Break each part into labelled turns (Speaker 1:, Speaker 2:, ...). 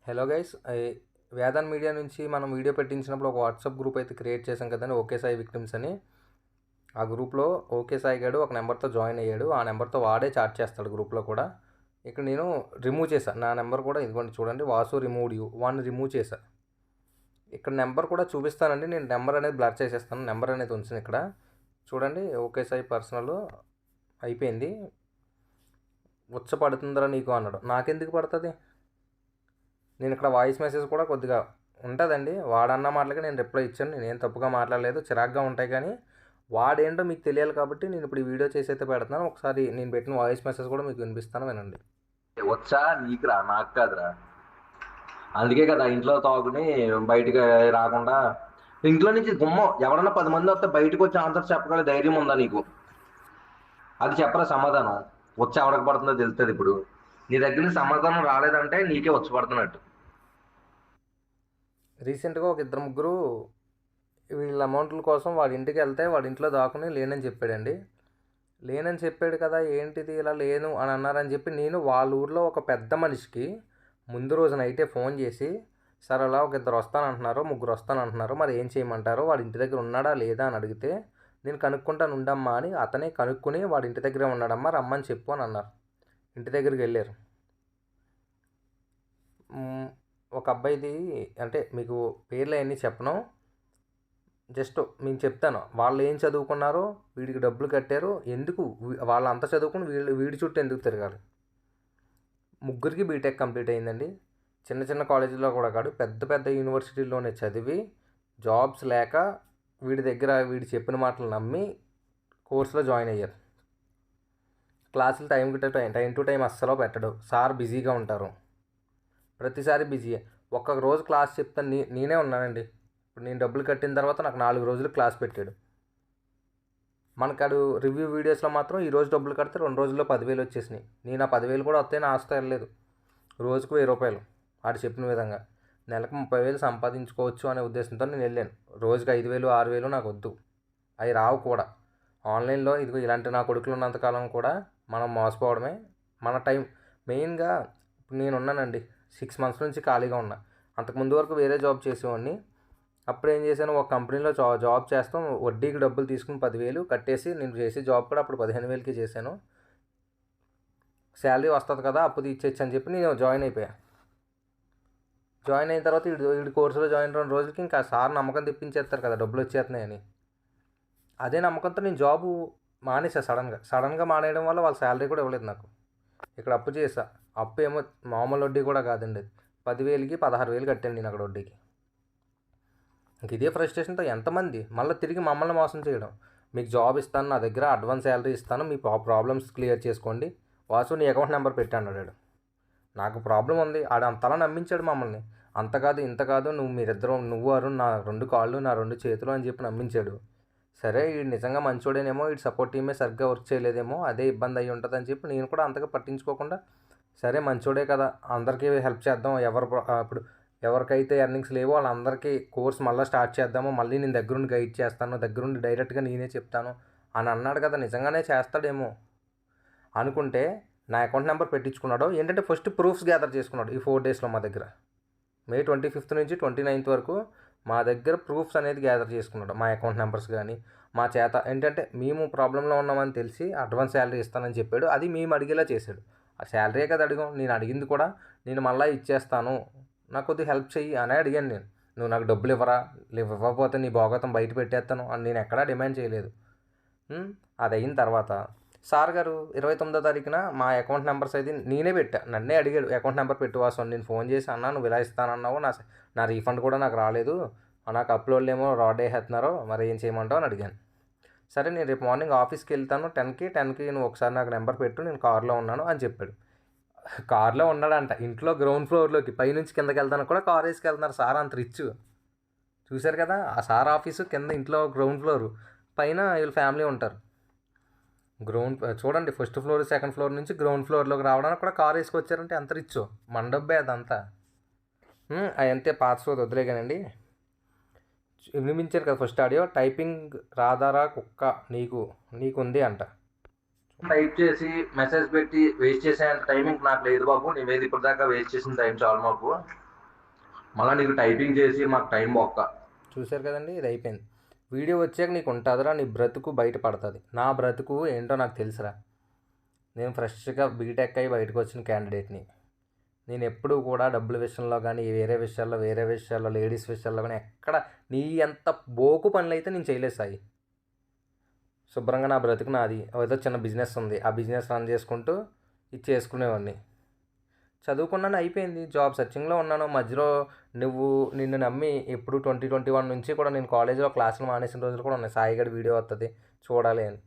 Speaker 1: Hello guys, Vedam media నుంచి మనం video పెట్టించినప్పుడు ఒక వాట్సాప్ గ్రూప్ అయితే క్రియేట్ చేసాం కదండి, ఓకే సాయి విక్టిమ్స్ అని. ఆ గ్రూప్లో ఓకే సాయి గారు ఒక నెంబర్తో జాయిన్ అయ్యాడు. ఆ నెంబర్తో వాడే చాట్ చేస్తాడు గ్రూప్లో కూడా. ఇక్కడ నేను రిమూవ్ చేశాను. నా నెంబర్ కూడా ఇదిగోండి చూడండి, వాసు రిమూవ్డ్ యూ, వాడిని రిమూవ్ చేశాను. ఇక్కడ నెంబర్ కూడా చూపిస్తానండి. నేను నెంబర్ అనేది బ్లర్ చేసేస్తాను. నెంబర్ అనేది ఉంచాను ఇక్కడ చూడండి. ఓకే సాయి పర్సనల్ అయిపోయింది. ఉచ్చ పడుతుందిరా నీకు అన్నాడు. నాకెందుకు పడుతుంది? నేను ఇక్కడ వాయిస్ మెసేజ్ కూడా కొద్దిగా ఉంటుందండి. వాడన్న మాటలకి నేను రిప్లై ఇచ్చాను. నేనేం తప్పుగా మాట్లాడలేదు. చిరాగ్గా ఉంటాయి కానీ వాడేంటో మీకు తెలియాలి కాబట్టి నేను ఇప్పుడు ఈ వీడియో చేసి అయితే పెడుతున్నాను. ఒకసారి నేను పెట్టిన వాయిస్ మెసేజ్ కూడా మీకు వినిపిస్తాను, వినండి.
Speaker 2: వచ్చా నీకురా, నాకు కాదురా. అందుకే కదా ఇంట్లో తాగుని బయటికి రాకుండా, ఇంట్లో నుంచి గుమ్మం ఎవరన్నా 10 మంది వస్తే బయటకు వచ్చి ఆన్సర్ చెప్పగల ధైర్యం ఉందా నీకు? అది చెప్పరా సమాధానం. వచ్చి ఎవరికి పడుతుందో తెలుస్తుంది. ఇప్పుడు నీ దగ్గర నుంచి సమాధానం రాలేదంటే నీకే వచ్చి పడుతున్నట్టు.
Speaker 1: రీసెంట్గా ఒక ఇద్దరు ముగ్గురు వీళ్ళ అమౌంట్ల కోసం వాడి ఇంటికి వెళ్తే వాడి ఇంట్లో దాక్కుని లేనని చెప్పాడండి. లేనని చెప్పాడు కదా, ఏంటిది ఇలా లేను అని అన్నారని చెప్పి నేను వాళ్ళ ఊర్లో ఒక పెద్ద మనిషికి ముందు రోజు నైటే ఫోన్ చేసి, సార్ అలా ఒక ఇద్దరు వస్తానంటున్నారు, ముగ్గురు వస్తానంటున్నారు, మరి ఏం చేయమంటారు, వాడి ఇంటి దగ్గర ఉన్నాడా లేదా అని అడిగితే, నేను కనుక్కుంటాను ఉండమ్మా అని అతనే కనుక్కొని వాడి ఇంటి దగ్గరే ఉన్నాడమ్మా రమ్మని చెప్పు అని అన్నారు. ఇంటి దగ్గరికి వెళ్ళారు. ఒక అబ్బాయిది అంటే మీకు పేర్లు అవన్నీ చెప్పను, జస్ట్ నేను చెప్తాను. వాళ్ళు ఏం చదువుకున్నారో, వీడికి డబ్బులు కట్టారు ఎందుకు, వాళ్ళు అంతా చదువుకుని వీడి చుట్టూ ఎందుకు తిరగాలి. ముగ్గురికి బీటెక్ కంప్లీట్ అయిందండి. చిన్న చిన్న కాలేజీలో కూడా కాదు, పెద్ద పెద్ద యూనివర్సిటీల్లోనే చదివి జాబ్స్ లేక వీడి దగ్గర వీడి చెప్పిన మాటలు నమ్మి కోర్సులో జాయిన్ అయ్యారు. క్లాసులు టైం టు టైం అస్సలు పెట్టడు. సార్ బిజీగా ఉంటారు, ప్రతిసారి బిజీయే. ఒక్క రోజు క్లాస్ చెప్తాను నేనే ఉన్నానండి. ఇప్పుడు నేను డబ్బులు కట్టిన తర్వాత నాకు 4 రోజులు క్లాస్ పెట్టాడు. మనకాడు రివ్యూ వీడియోస్లో మాత్రం ఈరోజు డబ్బులు కడితే 2 రోజుల్లో 10,000 వచ్చేసినాయి. నేను ఆ 10,000 కూడా వస్తాయని ఆశతో వెళ్ళలేదు. రోజుకు 1000 రూపాయలు ఆడు చెప్పిన విధంగా నెలకు 30,000 సంపాదించుకోవచ్చు అనే ఉద్దేశంతో నేను వెళ్ళాను. రోజుకి 5,000 6,000 నాకు వద్దు, అవి రావు కూడా. ఆన్లైన్లో ఇదిగో ఇలాంటి నా కొడుకులు ఉన్నంతకాలం కూడా మనం మోసపోవడమే. మన టైం మెయిన్గా. ఇప్పుడు నేను ఉన్నానండి 6 months నుంచి ఖాళీగా ఉన్నా. అంతకుముందు వరకు వేరే జాబ్ చేసేవాడిని. అప్పుడు ఏం చేశాను, ఒక కంపెనీలో జాబ్ చేస్తాం, వడ్డీకి డబ్బులు తీసుకుని 10,000 కట్టేసి నేను చేసే జాబ్ కూడా అప్పుడు 15,000కి చేశాను. శాలరీ వస్తుంది కదా, అప్పు తీర్చేచ్చు అని చెప్పి నేను జాయిన్ అయిపోయా. జాయిన్ అయిన తర్వాత వీడి కోర్సులో జాయిన్ 2 రోజులకి ఇంకా సార్ నమ్మకం తెప్పించేస్తారు కదా డబ్బులు వచ్చేస్తున్నాయని. అదే నమ్మకంతో నేను జాబు మానేసా. సడన్గా మానేయడం వల్ల వాళ్ళ శాలరీ కూడా ఇవ్వలేదు నాకు. ఇక్కడ అప్పు చేసా. అప్పు ఏమో మామూలు వడ్డీ కూడా కాదండి, 10,000కి 16,000 కట్టాను నేను అక్కడ వడ్డీకి. ఇంక ఇదే ఫ్రస్ట్రేషన్తో ఎంతమంది మళ్ళీ తిరిగి మమ్మల్ని మోసం చేయడం. మీకు జాబ్ ఇస్తాను, నా దగ్గర అడ్వాన్స్ శాలరీ ఇస్తాను, మీ ప్రాబ్లమ్స్ క్లియర్ చేసుకోండి, వాసు నీ అకౌంట్ నెంబర్ పెట్టాను అన్నాడు. నాకు ప్రాబ్లం ఉంది, ఆడు అంతలా నమ్మించాడు మమ్మల్ని. అంత కాదు ఇంత కాదు, మీరిద్దరు నువ్వు అరుణ్ నా 2 కాళ్ళు నా 2 చేతులు అని చెప్పి నమ్మించాడు. సరే వీడు నిజంగా మంచోడేనేమో, వీడి సపోర్ట్ టీమే సరిగ్గా వర్క్ చేయలేదేమో, అదే ఇబ్బంది అయ్యి ఉంటుంది అని చెప్పి నేను కూడా అంతగా పట్టించుకోకుండా, సరే మంచోడే కదా అందరికీ హెల్ప్ చేద్దాం, ఇప్పుడు ఎవరికైతే ఎర్నింగ్స్ లేవో వాళ్ళందరికీ కోర్స్ మళ్ళీ స్టార్ట్ చేద్దాము, మళ్ళీ నేను దగ్గరుండి గైడ్ చేస్తాను, దగ్గరుండి డైరెక్ట్గా నేనే చెప్తాను అని అన్నాడు కదా. నిజంగానే చేస్తాడేమో అనుకుంటే నా అకౌంట్ నెంబర్ పెట్టించుకున్నాడు. ఏంటంటే ఫస్ట్ ప్రూఫ్స్ గ్యాదర్ చేసుకున్నాడు ఈ 4 daysలో మా దగ్గర. May 25th నుంచి 29th వరకు మా దగ్గర ప్రూఫ్స్ అనేది గ్యాదర్ చేసుకున్నాడు. మా అకౌంట్ నెంబర్స్ కానీ మా చేత ఏంటంటే మేము ప్రాబ్లంలో ఉన్నామని తెలిసి అడ్వాన్స్ శాలరీ ఇస్తానని చెప్పాడు. అది మేము అడిగేలా చేశాడు. ఆ శాలరీ కదా అడిగాం, నేను అడిగింది కూడా నేను మళ్ళీ ఇచ్చేస్తాను, నాకు కొద్దిగా హెల్ప్ చెయ్యి అని అడిగాను నేను. నువ్వు నాకు డబ్బులు ఇవ్వకపోతే నీ భోగతం బయట పెట్టేస్తాను అని నేను ఎక్కడా డిమాండ్ చేయలేదు. అది అయిన తర్వాత సార్ గారు 29వ తారీఖున మా అకౌంట్ నెంబర్స్ అయితే నేనే పెట్టా. నన్నే అడిగాడు, అకౌంట్ నెంబర్ పెట్టు వాసు. నేను ఫోన్ చేసి అన్నా నువ్వు ఇలా ఇస్తానన్నావు, నా రీఫండ్ కూడా నాకు రాలేదు, నాకు అప్లోడ్లు ఏమో రాడ్ వేసేస్తున్నారో, మరి ఏం చేయమంటావు అని అడిగాను. సరే నేను రేపు మార్నింగ్ ఆఫీస్కి వెళ్తాను 10కి నువ్వు ఒకసారి నాకు నెంబర్ పెట్టు, నేను కార్లో ఉన్నాను అని చెప్పాడు. కార్లో ఉన్నాడంట, ఇంట్లో గ్రౌండ్ ఫ్లోర్లోకి పైనుంచి కిందకి వెళ్తాను కూడా కార్ వేసుకెళ్తున్నారు. సార్ అంత రిచ్. చూశారు కదా, ఆ సార్ ఆఫీసు కింద, ఇంట్లో గ్రౌండ్ ఫ్లోరు, పైన వీళ్ళ ఫ్యామిలీ ఉంటారు. చూడండి, ఫస్ట్ ఫ్లోర్ సెకండ్ ఫ్లోర్ నుంచి గ్రౌండ్ ఫ్లోర్లోకి రావడానికి కూడా కార్ వేసుకొచ్చారంటే ఎంత రిచ్చో. మన డబ్బే అదంతా. అదంతే పాత సోది వదిలే కానండి. వినిపించారు కదా ఫస్ట్ ఆడియో, టైపింగ్ రాదారా కుక్క నీకుంది అంట.
Speaker 2: టైప్ చేసి మెసేజ్ పెట్టి వేస్ట్ చేసే టైమింగ్ నాకు లేదు బాబు, నీ మీద ఇప్పుడు దాకా వేస్ట్ చేసిన టైం చాలు మాకు. మళ్ళీ నీకు టైపింగ్ చేసి మాకు టైం బొక్క.
Speaker 1: చూశారు కదండి, ఇది అయిపోయింది. వీడియో వచ్చాక నీకు ఉంటుందిరా, నీ బ్రతుకు బయటపడుతుంది. నా బ్రతుకు ఏంటో నాకు తెలుసురా. నేను ఫ్రెష్గా బీటెక్ అయ్యి బయటకు వచ్చిన క్యాండిడేట్ని. నేను ఎప్పుడూ కూడా డబ్బుల విషయంలో కానీ వేరే విషయాల్లో లేడీస్ విషయాల్లో కానీ ఎక్కడ నీ ఎంత బోకు పనులు అయితే నేను చేయలేదు సాయి. శుభ్రంగా నా బ్రతుకు నాది. ఏదో చిన్న బిజినెస్ ఉంది, ఆ బిజినెస్ రన్ చేసుకుంటూ ఇది చేసుకునేవాడిని. చదువుకున్నాను, అయిపోయింది. జాబ్ సర్చింగ్లో ఉన్నాను. మధ్యలో నిన్ను నమ్మి ఎప్పుడు 2021 నుంచి కూడా నేను కాలేజీలో క్లాసులు మానేసిన రోజులు కూడా ఉన్నాయి. సాయిగడి వీడియో వస్తుంది చూడాలి అని.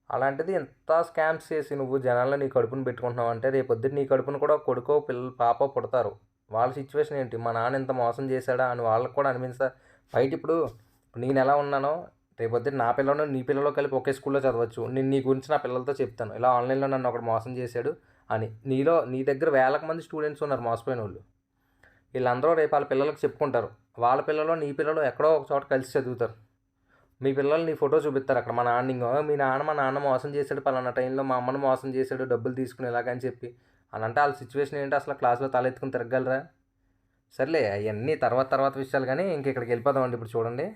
Speaker 1: అలాంటిది ఎంత స్కామ్స్ చేసి నువ్వు జనాల్లో నీ కడుపును పెట్టుకుంటున్నావు అంటే రేపొద్దు నీ కడుపును కూడా కొడుకో పాప పుడతారు. వాళ్ళ సిచ్యువేషన్ ఏంటి, మా నాన్న ఎంత మోసం చేశాడా అని వాళ్ళకి కూడా అనిపిస్తా. బయట ఇప్పుడు నేను ఎలా ఉన్నానో రేపొద్దు నా పిల్లలు నీ పిల్లలు కలిపి ఒకే స్కూల్లో చదవచ్చు. నేను నీ గురించి నా పిల్లలతో చెప్తాను, ఇలా ఆన్లైన్లో నన్ను ఒకడు మోసం చేశాడు అని. నీ దగ్గర వేలకు మంది స్టూడెంట్స్ ఉన్నారు మోసపోయిన వాళ్ళు. వీళ్ళందరూ రేపు వాళ్ళ పిల్లలకు చెప్పుకుంటారు. వాళ్ళ పిల్లలు నీ పిల్లలు ఎక్కడో ఒక చోట కలిసి చదువుతారు. మీ పిల్లలు నీ ఫోటో చూపిస్తారు అక్కడ. మా నాన్న మోసం చేశాడు, పలానా టైంలో మా అమ్మను మోసం చేశాడు డబ్బులు తీసుకుని ఇలాగని చెప్పి అని అంటే వాళ్ళ సిచ్యువేషన్ ఏంటో అసలు క్లాస్లో తలెత్తుకుని తిరగలరా? సర్లే అవన్నీ తర్వాత విషయాలు. కానీ ఇక్కడికి వెళ్ళిపోదామండి. ఇప్పుడు చూడండి,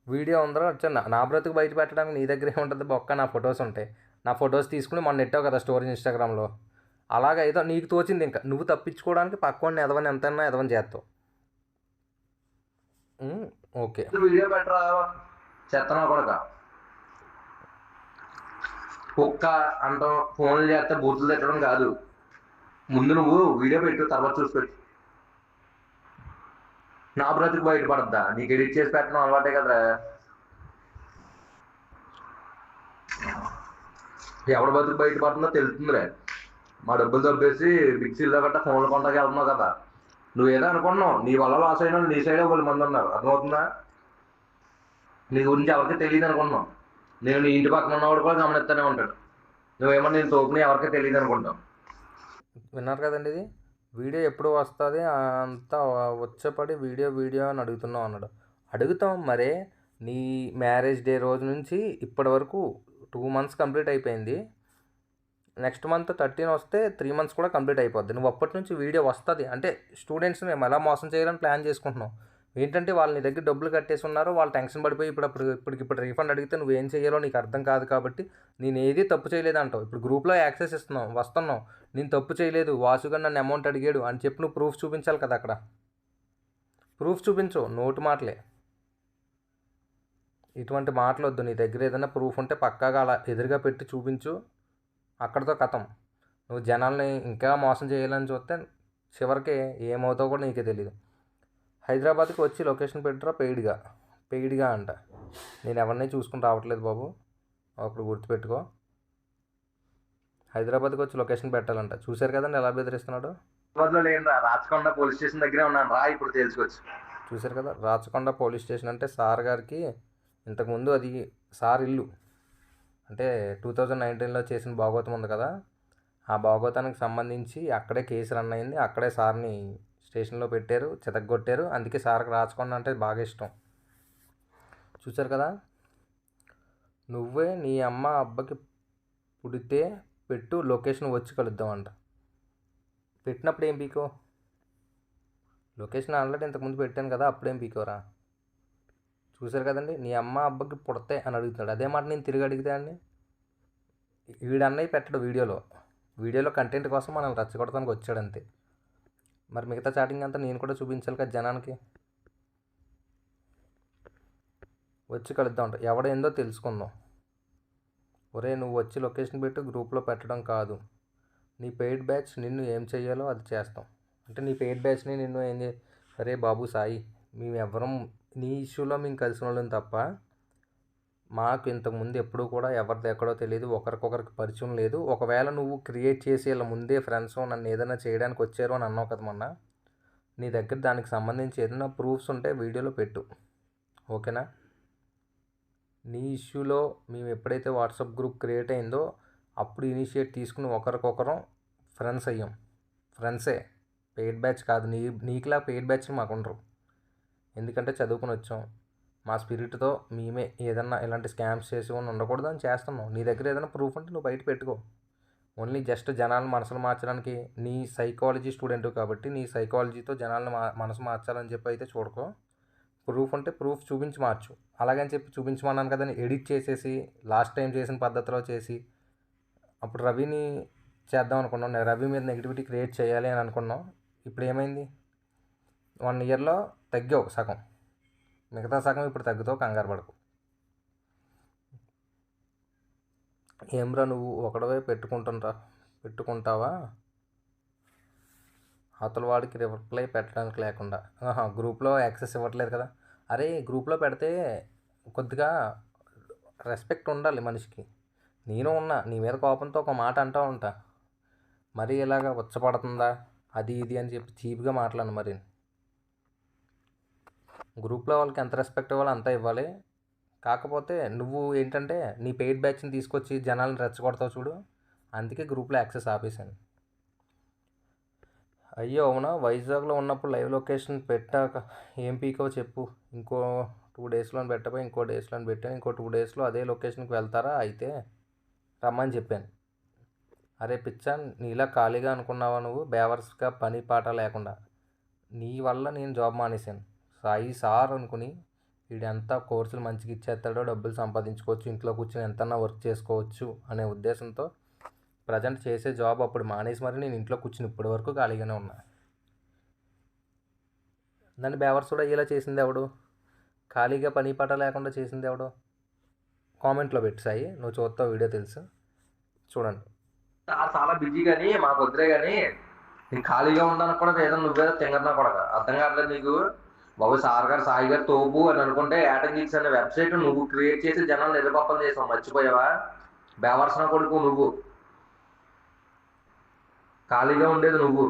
Speaker 1: వీడియో ఉందరో వచ్చాను. నా బ్రతుకు బయట పెట్టడానికి నీ దగ్గర ఏముంటుంది బొక్క? నా ఫొటోస్ ఉంటాయి. నా ఫొటోస్ తీసుకుని మొన్న నెట్టావు కదా స్టోరేజ్ ఇన్స్టాగ్రామ్లో. అలాగే ఏదో నీకు తోచింది. ఇంకా నువ్వు తప్పించుకోవడానికి పక్కవాడిని ఎంతైనా ఎదవని చేస్తావు. ఓకే,
Speaker 2: వీడియో పెట్టరా చెత్తనా కొడక. కుక్క అంటాం, ఫోన్లు చేస్తే బూతులు తిట్టడం కాదు. ముందు నువ్వు వీడియో పెట్టు, తర్వాత చూసి పెట్టు. నా బ్రతుకు బయటపడద్దా? నీకు ఎడిట్ చేసి పెట్టడం అలవాటే కదరా. ఎవడ బతుకు బయటపడుతుందో తెలుస్తుందిలే. మా డబ్బులు దబ్బేసి మిక్సీలో గట్ట ఫోన్లు కొంటాకి వెళ్తున్నావు కదా. నువ్వేదో అనుకున్నావు, నీ వల్ల లాస్ అయినా నీ సైడే 10 మంది ఉన్నారు. అర్థమవుతుందా? నీ గురించి ఎవరికి తెలియదు అనుకున్నావు. నేను నీ ఇంటి పక్కన ఉన్నవాడు కూడా గమనిస్తూనే ఉంటాడు. నువ్వేమన్నా నేను తోపుని ఎవరికి తెలియదు అనుకుంటావు.
Speaker 1: విన్నారు కదండి, ఇది వీడియో ఎప్పుడు వస్తుంది అంతా వచ్చేపడి వీడియో అని అడుగుతున్నావు అన్నాడు. అడుగుతాం మరే. నీ మ్యారేజ్ డే రోజు నుంచి ఇప్పటి వరకు 2 months కంప్లీట్ అయిపోయింది. నెక్స్ట్ మంత్ 13 వస్తే 3 months కూడా కంప్లీట్ అయిపోద్ది. నువ్వు అప్పటి నుంచి వీడియో వస్తుంది అంటే స్టూడెంట్స్ని మేము ఎలా మోసం చేయాలని ప్లాన్ చేసుకుంటున్నావు. ఏంటంటే వాళ్ళు నీ దగ్గర డబ్బులు కట్టేసి ఉన్నారు, వాళ్ళు టెన్షన్ పడిపోయి ఇప్పుడు రీఫండ్ అడిగితే నువ్వేం చేయాలో నీకు అర్థం కాదు కాబట్టి నేను ఏది తప్పు చేయలేదు అంటావు. ఇప్పుడు గ్రూప్లో యాక్సెస్ వస్తున్నావు, నేను తప్పు చేయలేదు, వాసుగా నన్ను అమౌంట్ అడిగాడు అని చెప్పి నువ్వు ప్రూఫ్ చూపించాలి కదా. అక్కడ ప్రూఫ్ చూపించు, నోటు మాటలే. ఇటువంటి మాటలు వద్దు. నీ దగ్గర ఏదైనా ప్రూఫ్ ఉంటే పక్కాగా అలా ఎదురుగా పెట్టి చూపించు. అక్కడితో కథం. నువ్వు జనాల్ని ఇంకా మోసం చేయాలని చూస్తే చివరికి ఏమవుతావు కూడా నీకే తెలియదు. హైదరాబాద్కి వచ్చి లొకేషన్ పెట్టరా పెయిడ్గా అంట. నేను ఎవరిని చూసుకుని రావట్లేదు బాబు, అప్పుడు గుర్తుపెట్టుకో. హైదరాబాద్కి వచ్చి లొకేషన్ పెట్టాలంట. చూశారు కదండి ఎలా బెదిరిస్తున్నాడు.
Speaker 2: రాచకొండ పోలీస్ స్టేషన్ దగ్గరే ఉన్నాను రా, ఇప్పుడు తెలుసుకోవచ్చు.
Speaker 1: చూశారు కదా, రాచకొండ పోలీస్ స్టేషన్ అంటే సార్ గారికి ఇంతకుముందు అది సార్ ఇల్లు. అంటే 2019లో చేసిన భాగవతం ఉంది కదా, ఆ భాగవతానికి సంబంధించి అక్కడే కేసు రన్ అయింది. అక్కడే సార్ని స్టేషన్లో పెట్టారు, చితగ్గొట్టారు. అందుకే సార్కి రాచకొండ అంటే బాగా ఇష్టం. చూశారు కదా, నువ్వే నీ అమ్మ అబ్బకి పుడితే పెట్టు, లొకేషన్ వచ్చి కలుద్దామంట. పెట్టినప్పుడు ఏం పీకో? లొకేషన్ ఆల్రెడీ ఇంతకుముందు పెట్టాను కదా, అప్పుడేం పీకోరా? చూశారు కదండి, నీ అమ్మ అబ్బకి పుడతాయి అని అడుగుతున్నాడు. అదే మాట నేను తిరిగి అడిగితే అండి, వీడన్నయ్య పెట్టడు వీడియోలో కంటెంట్ కోసం మనం రచ్చగొడతానికి వచ్చాడు అంతే. మరి మిగతా చాటింగ్ అంతా నేను కూడా చూపించాలి కదా జనానికి. వచ్చి కలుద్దాం అంట. ఎవడేందో తెలుసుకుందాం. ఒరే నువ్వు వచ్చి లొకేషన్ పెట్టి గ్రూప్లో పెట్టడం కాదు, నీ పెయిడ్ బ్యాచ్ నిన్ను ఏం చెయ్యాలో అది చేస్తాం. అంటే నీ పెయిడ్ బ్యాచ్ని నిన్ను ఏం సరే బాబు సాయి, మేము ఎవరం నీ ఇష్యూలో మేము కలిసిన వాళ్ళం తప్ప మాకు ఇంతకుముందు ఎప్పుడూ కూడా ఎవరిది ఎక్కడో తెలియదు, ఒకరికొకరికి పరిచయం లేదు. ఒకవేళ నువ్వు క్రియేట్ చేసి ఇలా ముందే ఫ్రెండ్స్ నన్ను ఏదైనా చేయడానికి వచ్చారు అని అన్నావు కదా మొన్న, నీ దగ్గర దానికి సంబంధించి ఏదైనా ప్రూఫ్స్ ఉంటే వీడియోలో పెట్టు, ఓకేనా? నీ ఇష్యూలో మేము ఎప్పుడైతే వాట్సాప్ గ్రూప్ క్రియేట్ అయిందో అప్పుడు ఇనిషియేట్ తీసుకుని ఒకరికొకరం ఫ్రెండ్స్ అయ్యాం. ఫ్రెండ్సే, పెయిడ్ బ్యాచ్ కాదు. నీకులా పెయిడ్ బ్యాచ్ మాకు ఉండరు. ఎందుకంటే చదువుకుని వచ్చాం. మా స్పిరిట్తో మేమే ఏదన్నా ఇలాంటి స్కామ్స్ చేసి ఉండకూడదు అని చేస్తున్నాం. నీ దగ్గర ఏదైనా ప్రూఫ్ ఉంటే నువ్వు బయట పెట్టుకో, ఓన్లీ జస్ట్ జనాల మనసులు మార్చడానికి నీ సైకాలజీ స్టూడెంట్ కాబట్టి నీ సైకాలజీతో జనాలను మనసు మార్చాలని చెప్పి అయితే చూడకో. ప్రూఫ్ ఉంటే ప్రూఫ్ చూపించి మార్చు. అలాగని చెప్పి చూపించమన్నాను కదా ఎడిట్ చేసేసి లాస్ట్ టైం చేసిన పద్ధతిలో చేసి అప్పుడు రవిని చేద్దాం అనుకున్నాం. రవి మీద నెగిటివిటీ క్రియేట్ చేయాలి అని అనుకున్నాం. ఇప్పుడు ఏమైంది? 1 ఇయర్లో తగ్గావు సగం, మిగతా సగం ఇప్పుడు తగ్గుతావు, కంగారు పడకు. ఏమ్రా నువ్వు ఒకడవే పెట్టుకుంటావా అవతల వాడికి రిప్లై పెట్టడానికి లేకుండా? గ్రూప్లో యాక్సెస్ ఇవ్వట్లేదు కదా. అరే గ్రూప్లో పెడితే కొద్దిగా రెస్పెక్ట్ ఉండాలి మనిషికి. నేను ఉన్నా నీ మీద కోపంతో ఒక మాట అంటూ ఉంటా, మరీ ఇలాగ వచ్చపడుతుందా అది ఇది అని చెప్పి చీప్గా మాట్లాడను. మరి గ్రూప్లో వాళ్ళకి ఎంత రెస్పెక్ట్ ఇవ్వాలో అంతా ఇవ్వాలి. కాకపోతే నువ్వు ఏంటంటే నీ పెయిడ్ బ్యాచ్ని తీసుకొచ్చి జనాలను రెచ్చగొడతావు చూడు, అందుకే గ్రూప్లో యాక్సెస్ ఆపేశాను. అయ్యో అవునా, వైజాగ్లో ఉన్నప్పుడు లైవ్ లొకేషన్ పెట్టాక ఏం పీకో చెప్పు. ఇంకో 2 డేస్లో పెట్టపోయి ఇంకో డేస్లో పెట్టాను. ఇంకో 2 డేస్లో అదే లొకేషన్కి వెళ్తారా అయితే రమ్మని చెప్పాను. అరే పిచ్చా, నీలా ఖాళీగా అనుకున్నావా నువ్వు? బేవర్స్గా పని పాట లేకుండా నీ వల్ల నేను జాబ్ మానేశాను. సాయి సార్ అనుకుని వీడంతా కోర్సులు మంచిగా ఇచ్చేస్తాడో, డబ్బులు సంపాదించుకోవచ్చు, ఇంట్లో కూర్చొని ఎంతన్నా వర్క్ చేసుకోవచ్చు అనే ఉద్దేశంతో ప్రజెంట్ చేసే జాబ్ అప్పుడు మానేసి మరి నేను ఇంట్లో కూర్చుని ఇప్పటి వరకు ఖాళీగానే ఉన్నా. నన్ను బేవర్స్ కూడా ఇలా చేసింది ఎవడు? ఖాళీగా పని పాట లేకుండా చేసింది ఎవడు? కామెంట్లో పెట్టి సాయి, నువ్వు చూస్తావు వీడియో తెలుసు, చూడండి.
Speaker 2: చాలా బిజీ కానీ మాకు వద్దురే కానీ నేను ఖాళీగా ఉండడానికి కూడా ఏదో నువ్వేదో తింగన్నా కూడా అర్థం కావట్లేదు నీకు. బాబు సార్ గారు సాయి గారు తోపు అని అనుకుంటే యాటంగిక్స్ అనే వెబ్సైట్ నువ్వు క్రియేట్ చేసి జనాలు నిలబప్పలు చేసావు, మర్చిపోయావా? బేవర్సన కొడుకు నువ్వు. ఖాళీగా ఉండేది నువ్వు,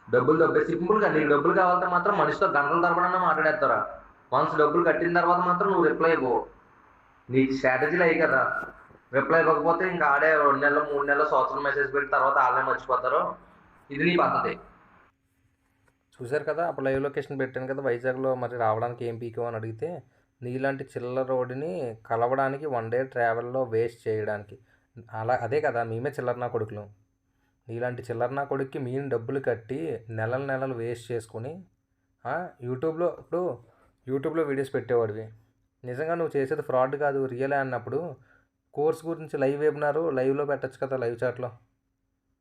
Speaker 2: డబ్బులు దొబ్బే సింపుల్గా. నీకు డబ్బులు కావాలంటే మాత్రం మనిషితో గంటల తరబడన్నా మాట్లాడేస్తారా? వన్స్ డబ్బులు కట్టిన తర్వాత మాత్రం నువ్వు రిప్లై ఇవ్వవు. నీ స్ట్రాటజీలు అయ్యి కదా. రిప్లై ఇవ్వకపోతే ఇంకా ఆడే 2 నెలలు 3 నెలలు సోషల్ మెసేజ్ పెట్టి తర్వాత వాళ్ళే మర్చిపోతారు. ఇది నీ పద్ధతి.
Speaker 1: చూశారు కదా, అప్పుడు లైవ్ లొకేషన్ పెట్టాను కదా వైజాగ్లో. మరి రావడానికి ఏం పీకో అని అడిగితే నీలాంటి చిల్లర రోడ్డుని కలవడానికి 1 డే ట్రావెల్లో వేస్ట్ చేయడానికి. అదే కదా మేమే చిల్లర నా కొడుకులు. నీలాంటి చిల్లర నా కొడుక్కి మేము డబ్బులు కట్టి నెలలు వేస్ట్ చేసుకుని యూట్యూబ్లో వీడియోస్ పెట్టేవాడివి. నిజంగా నువ్వు చేసేది ఫ్రాడ్ కాదు, రియలే అన్నప్పుడు కోర్స్ గురించి లైవ్ వెబినారు లైవ్లో పెట్టచ్చు కదా. లైవ్ చాట్లో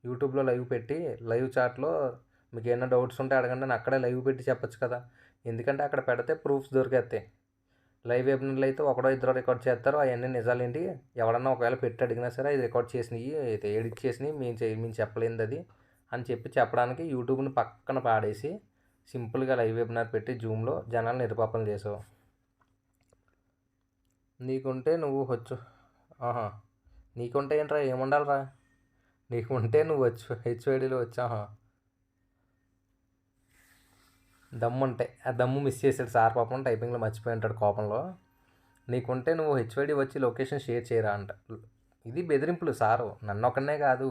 Speaker 1: యూట్యూబ్లో లైవ్ పెట్టి లైవ్ చాట్లో మీకు ఏమైనా డౌట్స్ ఉంటే అడగండి నేను అక్కడే లైవ్ పెట్టి చెప్పచ్చు కదా. ఎందుకంటే అక్కడ పెడితే ప్రూఫ్స్ దొరికేస్తాయి. లైవ్ వెబినార్లు అయితే ఒకడో ఇద్దరు రికార్డ్ చేస్తారు, అవన్నీ నిజాలేంటి. ఎవడన్నా ఒకవేళ పెట్టి అడిగినా సరే ఇది రికార్డ్ చేసినవి, అయితే ఎడిట్ చేసినవి మేము చెప్పలేనిది అది అని చెప్పడానికి యూట్యూబ్ని పక్కన పాడేసి సింపుల్గా లైవ్ వెబినార్ పెట్టి జూమ్లో జనాలను నిరుపాపన చేసావు. నీకుంటే నువ్వు వచ్చు. నీకుంటే ఏంట్రా, ఏముండాలిరా? నీకుంటే నువ్వు హెచ్ఓడిలో వచ్చా దమ్ముంటే. ఆ దమ్ము మిస్ చేసాడు సార్ పాపం, టైపింగ్లో మర్చిపోయి ఉంటాడు కోపంలో. నీకుంటే నువ్వు హెచ్ఓడి వచ్చి లొకేషన్ షేర్ చేయరా అంట. ఇది బెదిరింపులు సారు, నన్ను ఒక్కనే కాదు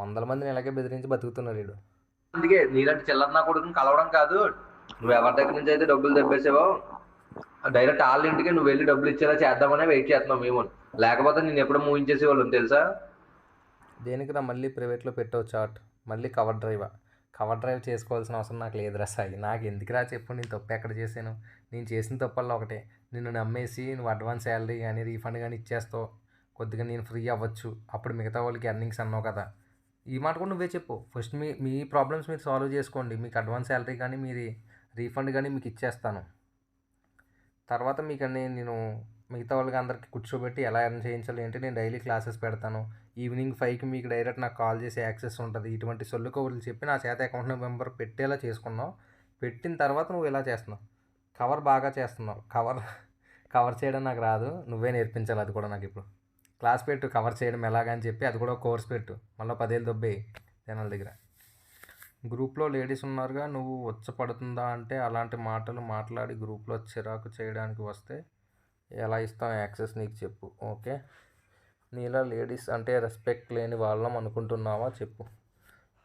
Speaker 1: 100 మందిని ఇలాగే బెదిరించి బతుకుతున్నాడు వీడు.
Speaker 2: అందుకే నీలాంటి చిల్లర నా కొడుకుని కలవడం కాదు. నువ్వు ఎవరి దగ్గర నుంచి అయితే డబ్బులు దెబ్బేసావో డైరెక్ట్ వాళ్ళ ఇంటికి నువ్వు వెళ్ళి డబ్బులు ఇచ్చేలా చేద్దామనే వెయిట్ చేస్తున్నావు మేము. లేకపోతే నేను ఎప్పుడో మూవించేసేవాళ్ళం తెలుసా.
Speaker 1: దేనికి రా మళ్ళీ ప్రైవేట్లో పెట్టావు చాట్, మళ్ళీ కవర్ డ్రైవ్ చేసుకోవాల్సిన అవసరం నాకు లేదురా సాయి. నాకు ఎందుకురా చెప్పు, నేను తప్పు ఎక్కడ చేశాను? నేను చేసిన తప్పల్లో ఒకటే, నిన్ను నమ్మేసి నువ్వు అడ్వాన్స్ శాలరీ కానీ రీఫండ్ కానీ ఇచ్చేస్తావు, కొద్దిగా నేను ఫ్రీ అవ్వచ్చు, అప్పుడు మిగతా వాళ్ళకి ఎర్నింగ్స్ అన్నావు కదా. ఈ మాట కూడా నువ్వే చెప్పు. ఫస్ట్ మీ ప్రాబ్లమ్స్ మీరు సాల్వ్ చేసుకోండి, మీకు అడ్వాన్స్ శాలరీ కానీ మీరు రీఫండ్ కానీ మీకు ఇచ్చేస్తాను. తర్వాత మీకన్నీ నేను మిగతా వాళ్ళకి అందరికీ కూర్చోబెట్టి ఎలా ఎర్న్ చేయించాలి ఏంటి, నేను డైలీ క్లాసెస్ పెడతాను. ఈవినింగ్ 5కి మీకు డైరెక్ట్ నాకు కాల్ చేసే యాక్సెస్ ఉంటుంది. ఇటువంటి సొల్లు కబుర్లు చెప్పి నా చేత అకౌంట్ నెంబర్ పెట్టేలా చేసుకున్నావు. పెట్టిన తర్వాత నువ్వు ఇలా చేస్తున్నావు. కవర్ బాగా చేస్తున్నావు. కవర్ చేయడం నాకు రాదు, నువ్వే నేర్పించాలి అది కూడా నాకు. ఇప్పుడు క్లాస్ పెట్టు కవర్ చేయడం ఎలాగని చెప్పి, అది కూడా కోర్స్ పెట్టు. మళ్ళీ 10 ఏళ్ళు దొబ్బేయి జనాల దగ్గర. గ్రూప్లో లేడీస్ ఉన్నారుగా, నువ్వు వచ్చపడుతుందా అంటే అలాంటి మాటలు మాట్లాడి గ్రూప్లో చిరాకు చేయడానికి వస్తే ఎలా ఇస్తాం యాక్సెస్ నీకు చెప్పు. ఓకే, నీలా లేడీస్ అంటే రెస్పెక్ట్ లేని వాళ్ళం అనుకుంటున్నావా చెప్పు.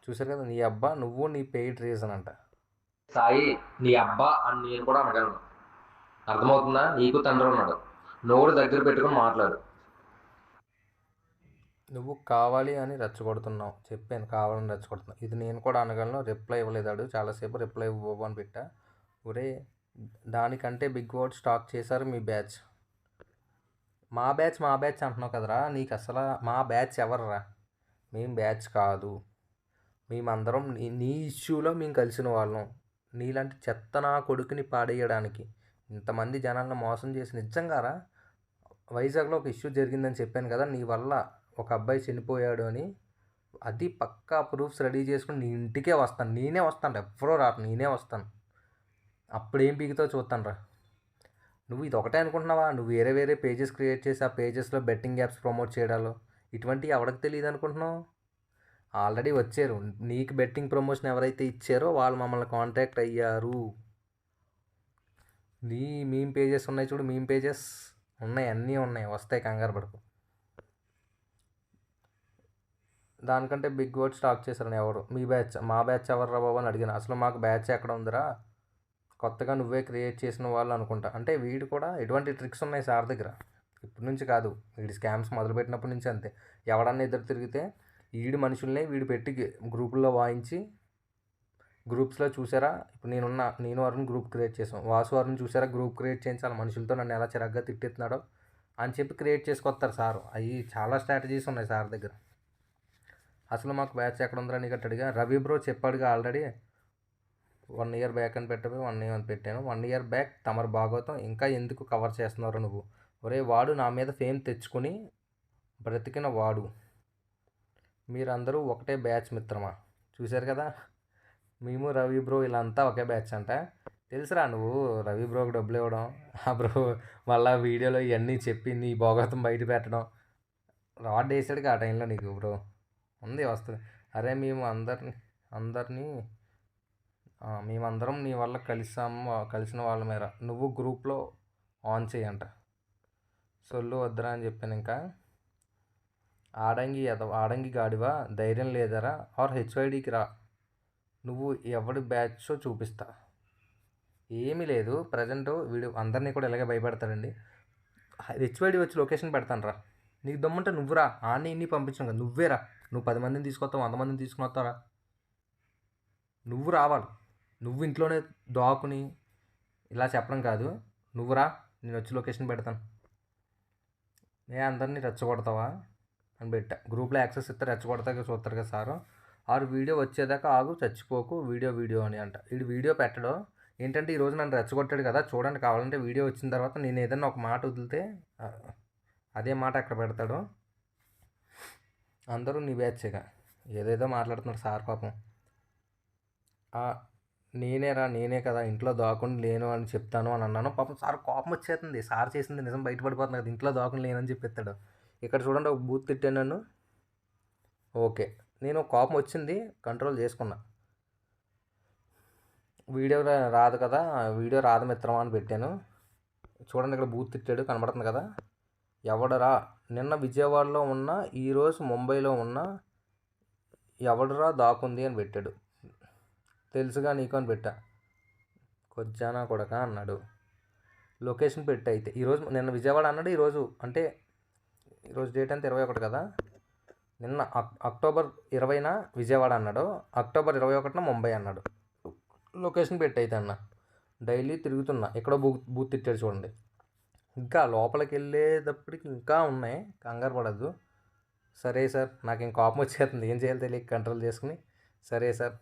Speaker 1: చూసారు కదా, నీ అబ్బా నువ్వు నీ పెయిడ్ రీజన్ అంట.
Speaker 2: సాయి నీ అబ్బా అని నేను కూడా అనగలను, అర్థమవుతుందా? నీకు తండ్రి ఉన్నాడు, నోరు దగ్గర పెట్టుకుని మాట్లాడు.
Speaker 1: నువ్వు కావాలి అని రెచ్చగొడుతున్నావు. చెప్పాను కావాలని రెచ్చగొడుతున్నావు. ఇది నేను కూడా అనగలను. రిప్లై ఇవ్వలేదాడు చాలాసేపు. రిప్లై ఇవ్వవు అని పెట్టా. ఒరే దానికంటే బిగ్ వర్డ్ స్టాక్ చేశారు మీ బ్యాచ్. మా బ్యాచ్ అంటున్నావు కదరా. నీకు అసలు మా బ్యాచ్ ఎవర్రా? మేం బ్యాచ్ కాదు. మేమందరం నీ ఇష్యూలో మేము కలిసిన వాళ్ళం. నీలాంటి చెత్త నా కొడుకుని పాడేయడానికి ఇంతమంది జనాలను మోసం చేసి నిజంగారా. వైజాగ్లో ఒక ఇష్యూ జరిగిందని చెప్పాను కదా, నీ వల్ల ఒక అబ్బాయి చనిపోయాడు అని. అది పక్కా ప్రూఫ్స్ రెడీ చేసుకుని నీ ఇంటికే వస్తాను. నేనే వస్తాను, ఎవరో రాను, నేనే వస్తాను. అప్పుడేం పీకుతో చూస్తాను రా. నువ్వు ఇది ఒకటే అనుకుంటున్నావా? నువ్వు వేరే పేజెస్ క్రియేట్ చేసి ఆ పేజెస్లో బెట్టింగ్ యాప్స్ ప్రమోట్ చేయడాలు ఇటువంటివి ఎవరికి తెలియదు అనుకుంటున్నావు? ఆల్రెడీ వచ్చారు. నీకు బెట్టింగ్ ప్రమోషన్ ఎవరైతే ఇచ్చారో వాళ్ళు మమ్మల్ని కాంటాక్ట్ అయ్యారు. నీ మీమ్ పేజెస్ ఉన్నాయి చూడు, మీమ్ పేజెస్ ఉన్నాయి, అన్నీ ఉన్నాయి, వస్తాయి, కంగారు పడకు. దానికంటే బిగ్ వర్డ్ స్టాక్ చేశారని ఎవరు? మీ బ్యాచ్. మా బ్యాచ్ ఎవర్రా బాబు అని అడిగాను. అసలు మాకు బ్యాచ్ ఎక్కడ ఉందిరా? కొత్తగా నువ్వే క్రియేట్ చేసిన వాళ్ళు అనుకుంటా. అంటే వీడు కూడా ఎటువంటి ట్రిక్స్ ఉన్నాయి సార్ దగ్గర. ఇప్పటి నుంచి కాదు, వీడి స్కామ్స్ మొదలుపెట్టినప్పటి నుంచి అంతే. ఎవడన్నా ఎదురు తిరిగితే వీడి మనుషుల్ని వీడు పెట్టి గ్రూపుల్లో వాయించి, గ్రూప్స్లో చూసారా ఇప్పుడు నేను వారిని గ్రూప్ క్రియేట్ చేసాం, వాసు వారిని చూసారా గ్రూప్ క్రియేట్ చేయించి వాళ్ళ మనుషులతో నన్ను ఎలా చిరగ్గా తిట్టేస్తున్నాడో అని చెప్పి క్రియేట్ చేసుకొస్తారు సార్. అవి చాలా స్ట్రాటజీస్ ఉన్నాయి సార్ దగ్గర. అసలు మాకు బ్యాచ్ ఎక్కడ ఉందిరా నీకు అడిగా. రవి బ్రో చెప్పాడుగా ఆల్రెడీ. 1 year బ్యాక్ అని పెట్టబోయి 1 year అని పెట్టాను. 1 year బ్యాక్ తమరు భాగవతం ఇంకా ఎందుకు కవర్ చేస్తున్నారు నువ్వు? ఒరే వాడు నా మీద ఫేమ్ తెచ్చుకుని బ్రతికిన వాడు. మీరందరూ ఒకటే బ్యాచ్ మిత్రమా? చూశారు కదా, మేము రవి బ్రో ఇలా అంతా ఒకే బ్యాచ్ అంట. తెలుసురా నువ్వు రవి బ్రోకి డబ్బులు ఇవ్వడం, ఆ బ్రో మళ్ళీ వీడియోలో ఇవన్నీ చెప్పి నీ భోగతం బయట పెట్టడం. రాడ్ వేసాడుగా ఆ టైంలో నీకు బ్రో ఉంది వస్తుంది. అరే మేమందరం నీ వల్ల కలిసిన వాళ్ళ మేర నువ్వు గ్రూప్లో ఆన్ చేయంట. సొల్లు వద్దురా అని చెప్పాను. ఇంకా ఆడంగి గాడివా, ధైర్యం లేదరా ఆర్ హెచ్వైడికి రా, నువ్వు ఎవడి బ్యాచో చూపిస్తా. ఏమీ లేదు, ప్రజెంట్ వీడు అందరినీ కూడా ఇలాగే భయపెడతాడండి. హెచ్వైడి వచ్చి లొకేషన్ పెడతాను రా. నీకు దమ్ముంటే నువ్వురా, ఆన్ని ఇన్ని పంపించాను కదా, నువ్వేరా. నువ్వు 10 మందిని తీసుకొస్తావు, 100 మందిని తీసుకుని వస్తావురా. నువ్వు రావాలి. నువ్వు ఇంట్లోనే దాకుని ఇలా చెప్పడం కాదు, నువ్వురా, నేను వచ్చి లొకేషన్ పెడతాను. అందరినీ రెచ్చగొడతావా అని పెట్టా. గ్రూప్లో యాక్సెస్ ఇస్తే రెచ్చగొడతాక చూస్తారు కదా సారు. ఆరు వీడియో వచ్చేదాకా ఆగు, చచ్చిపోకు, వీడియో అని అంట. వీడు వీడియో పెట్టడం ఏంటంటే ఈరోజు నన్ను రెచ్చగొట్టాడు కదా, చూడండి కావాలంటే వీడియో వచ్చిన తర్వాత నేను ఏదైనా ఒక మాట వదిలితే అదే మాట అక్కడ పెడతాడు. అందరూ నీ బ్యాచ్గా ఏదేదో మాట్లాడుతున్నారు సార్ పాపం. నేనే కదా ఇంట్లో దాకుని లేను అని చెప్తాను అని అన్నాను. పాపం సార్ కోపం వచ్చేస్తుంది. సార్ చేసింది నిజం బయటపడిపోతుంది కదా, ఇంట్లో దాకుని లేనని చెప్పేస్తాడు. ఇక్కడ చూడండి ఒక బూత్ తిట్టాను నన్ను. ఓకే, నేను కోపం వచ్చింది, కంట్రోల్ చేసుకున్నా. వీడియో రాదు కదా, వీడియో రాదు మిత్రమా అని పెట్టాను. చూడండి ఇక్కడ బూత్ తిట్టాడు, కనబడుతుంది కదా. ఎవడరా నిన్న విజయవాడలో ఉన్న, ఈరోజు ముంబైలో ఉన్న, ఎవడరా దాకుంది అని పెట్టాడు. తెలుసుగా నీకు అని పెట్టా. కొజ్జానా కొడక అన్నాడు. లొకేషన్ పెట్టి అయితే ఈరోజు నిన్న విజయవాడ అన్నాడు, ఈరోజు అంటే ఈరోజు డేట్ అంతా 21 కదా, నిన్న అక్టోబర్ 20న విజయవాడ అన్నాడు, అక్టోబర్ 21న ముంబై అన్నాడు. లొకేషన్ పెట్టి అయితే అన్న డైలీ తిరుగుతున్నా. ఎక్కడో బూత్ తిట్టాడు చూడండి. ఇంకా లోపలికి వెళ్ళేటప్పటికి ఇంకా ఉన్నాయి, కంగారు పడద్దు. సరే సార్, నాకు ఇంక కోపం వచ్చేస్తుంది, ఏం చేయాలి తెలియక కంట్రోల్ చేసుకుని సరే సార్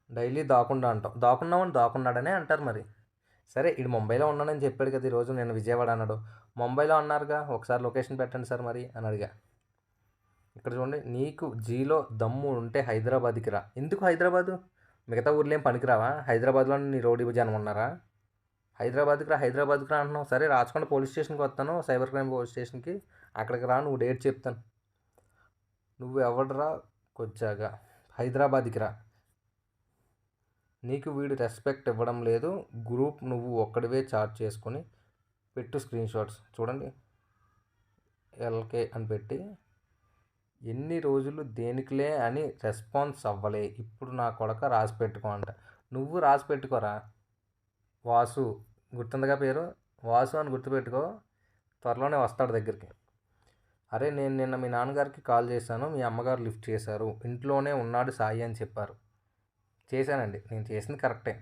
Speaker 1: డైలీ దాకుండా అంటాం. దాకున్నాడనే అంటారు మరి. సరే ఇడు ముంబైలో ఉన్నానని చెప్పాడు కదా, ఈరోజు నేను విజయవాడ అన్నాడు. ముంబైలో అన్నారుగా, ఒకసారి లొకేషన్ పెట్టండి సార్ మరి అని అడిగా. ఇక్కడ చూడండి, నీకు జీలో దమ్ము ఉంటే హైదరాబాద్కి రా. ఎందుకు హైదరాబాదు? మిగతా ఊర్లో ఏం పనికిరావా? హైదరాబాద్లో నీ రౌడీ జనం ఉన్నారా? హైదరాబాద్కి రా అంటున్నావు. సరే రాచకొండ పోలీస్ స్టేషన్కి వస్తాను, సైబర్ క్రైమ్ పోలీస్ స్టేషన్కి, అక్కడికి రా, నువ్వు డేట్ చెప్తాను. నువ్వు ఎవడరా కొచ్చాగా, హైదరాబాద్కి రా. నీకు వీడు రెస్పెక్ట్ ఇవ్వడం లేదు. గ్రూప్ నువ్వు ఒక్కడివే చార్జ్ చేసుకొని పెట్టు స్క్రీన్ షాట్స్. చూడండి ఎల్కే అని పెట్టి, ఎన్ని రోజులు దేనికిలే అని రెస్పాన్స్ అవ్వలే, ఇప్పుడు నా కొడక రాసి పెట్టుకో అంట. నువ్వు రాసి పెట్టుకోరా. వాసు గుర్తుందిగా పేరు, వాసు అని గుర్తుపెట్టుకో, త్వరలోనే వస్తాడు దగ్గరికి. అరే నేను నిన్న మీ నాన్నగారికి కాల్ చేశాను, మీ అమ్మగారు లిఫ్ట్ చేశారు, ఇంట్లోనే ఉన్నాడు సాయి అని చెప్పారు. చేశానండి, నేను చేసింది కరెక్టే.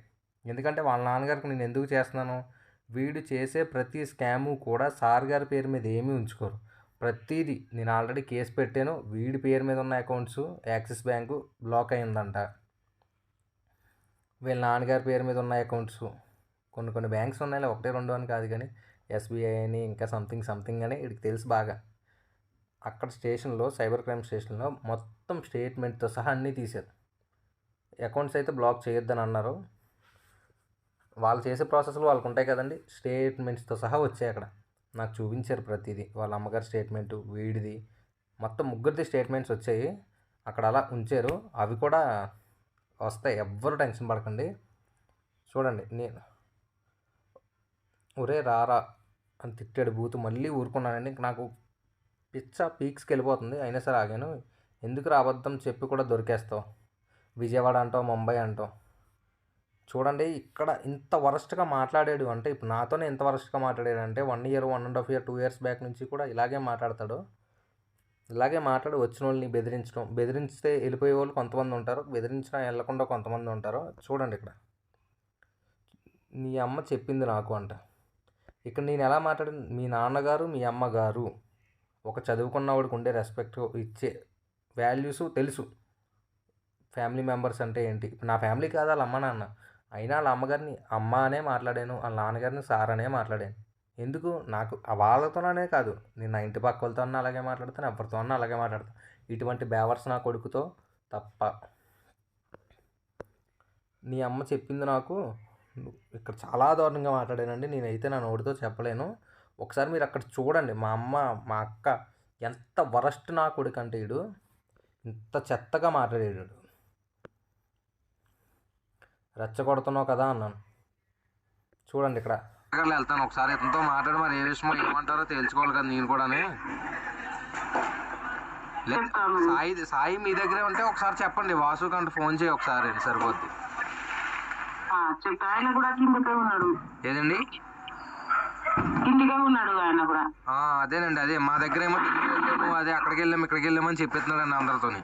Speaker 1: ఎందుకంటే వాళ్ళ నాన్నగారికి నేను ఎందుకు చేస్తున్నాను, వీడు చేసే ప్రతి స్కాము కూడా సార్ గారి పేరు మీద ఏమీ ఉంచుకోరు. ప్రతిదీ నేను ఆల్రెడీ కేసు పెట్టాను. వీడి పేరు మీద ఉన్న అకౌంట్స్ యాక్సిస్ బ్యాంకు బ్లాక్ అయిందంట, వీళ్ళ నాన్నగారి పేరు మీద ఉన్న అకౌంట్స్ కొన్ని బ్యాంక్స్ ఉన్నాయి, 1-2 అని కాదు కానీ ఎస్బీఐ అని ఇంకా సంథింగ్ అని వీడికి తెలుసు బాగా. అక్కడ స్టేషన్లో, సైబర్ క్రైమ్ స్టేషన్లో మొత్తం స్టేట్మెంట్తో సహా అన్నీ తీశారు. అకౌంట్స్ అయితే బ్లాక్ చేయొద్దని అన్నారు. వాళ్ళు చేసే ప్రాసెస్లు వాళ్ళకు ఉంటాయి కదండి, స్టేట్మెంట్స్తో సహా వచ్చాయి. అక్కడ నాకు చూపించారు ప్రతిదీ, వాళ్ళ అమ్మగారి స్టేట్మెంటు, వీడిది, మొత్తం ముగ్గురిది స్టేట్మెంట్స్ వచ్చాయి. అక్కడ అలా ఉంచారు. అవి కూడా వస్తాయి, ఎవ్వరు టెన్షన్ పడకండి. చూడండి, నేను ఒరే రారా అని తిట్టాడు బూతు, మళ్ళీ ఊరుకున్నానండి. ఇంక నాకు పిచ్చ పీక్స్కి వెళ్ళిపోతుంది. అయినా సరే ఆగాను. ఎందుకు అబద్ధం చెప్పి కూడా దొరికేస్తావు, విజయవాడ అంటావు, ముంబై అంటావు. చూడండి, ఇక్కడ ఇంత వరస్ట్గా మాట్లాడాడు అంటే, ఇప్పుడు నాతోనే ఇంత వరస్ట్గా మాట్లాడాడు అంటే 1 year, 1.5 year, 2 years బ్యాక్ నుంచి కూడా ఇలాగే మాట్లాడతాడు. ఇలాగే మాట్లాడి వచ్చిన వాళ్ళని బెదిరించడం, బెదిరిస్తే వెళ్ళిపోయే వాళ్ళు కొంతమంది ఉంటారు, బెదిరించినా వెళ్ళకుండా కొంతమంది ఉంటారు. చూడండి, ఇక్కడ నీ అమ్మ చెప్పింది నాకు అంట. ఇక్కడ నేను ఎలా మాట్లాడాను, మీ నాన్నగారు మీ అమ్మగారు ఒక చదువుకున్నవాడికి ఉండే రెస్పెక్ట్ ఇచ్చే వాల్యూస్ తెలుసు. ఫ్యామిలీ మెంబర్స్ అంటే ఏంటి, నా ఫ్యామిలీ కాదు వాళ్ళ అమ్మ నాన్న, అయినా వాళ్ళ అమ్మగారిని అమ్మ అనే మాట్లాడాను, వాళ్ళ నాన్నగారిని సార్ అనే మాట్లాడాను. ఎందుకు, నాకు వాళ్ళతోనే కాదు, నేను నా ఇంటి పక్క వాళ్ళతో అలాగే మాట్లాడతాను, ఎవరితో అలాగే మాట్లాడతాను. ఇటువంటి బేవర్స్ నా కొడుకుతో తప్ప. నీ అమ్మ చెప్పింది నాకు, ఇక్కడ చాలా దారుణంగా మాట్లాడానండి. నేనైతే నా నోటితో చెప్పలేను. ఒకసారి మీరు అక్కడ చూడండి, మా అమ్మ మా అక్క ఎంత వరస్ట్ నా కొడుకు అంటే, వీడు ఇంత చెత్తగా మాట్లాడాడు. రెచ్చగొడుతున్నావు కదా అన్నాను. చూడండి, ఇక్కడ వెళ్తాను ఒకసారి ఇతనితో మాట్లాడి, మరి ఏ విషయమో ఏమంటారో తెలుసుకోవాలి కదా నేను కూడా. సాయి మీ దగ్గరే ఉంటే ఒకసారి చెప్పండి, వాసు కంటే ఫోన్ చేయి ఒకసారి, సరిపోద్ది.
Speaker 3: ఆయన కూడా కిందకే ఉన్నాడు.
Speaker 1: ఏదండి,
Speaker 3: కిందిగా ఉన్నాడు ఆయన కూడా.
Speaker 1: అదేనండి, అదే మా దగ్గర ఏమో వెళ్ళాము, అదే అక్కడికి వెళ్ళాము ఇక్కడికి వెళ్ళామని చెప్పేస్తున్నాడండి అందరితోని.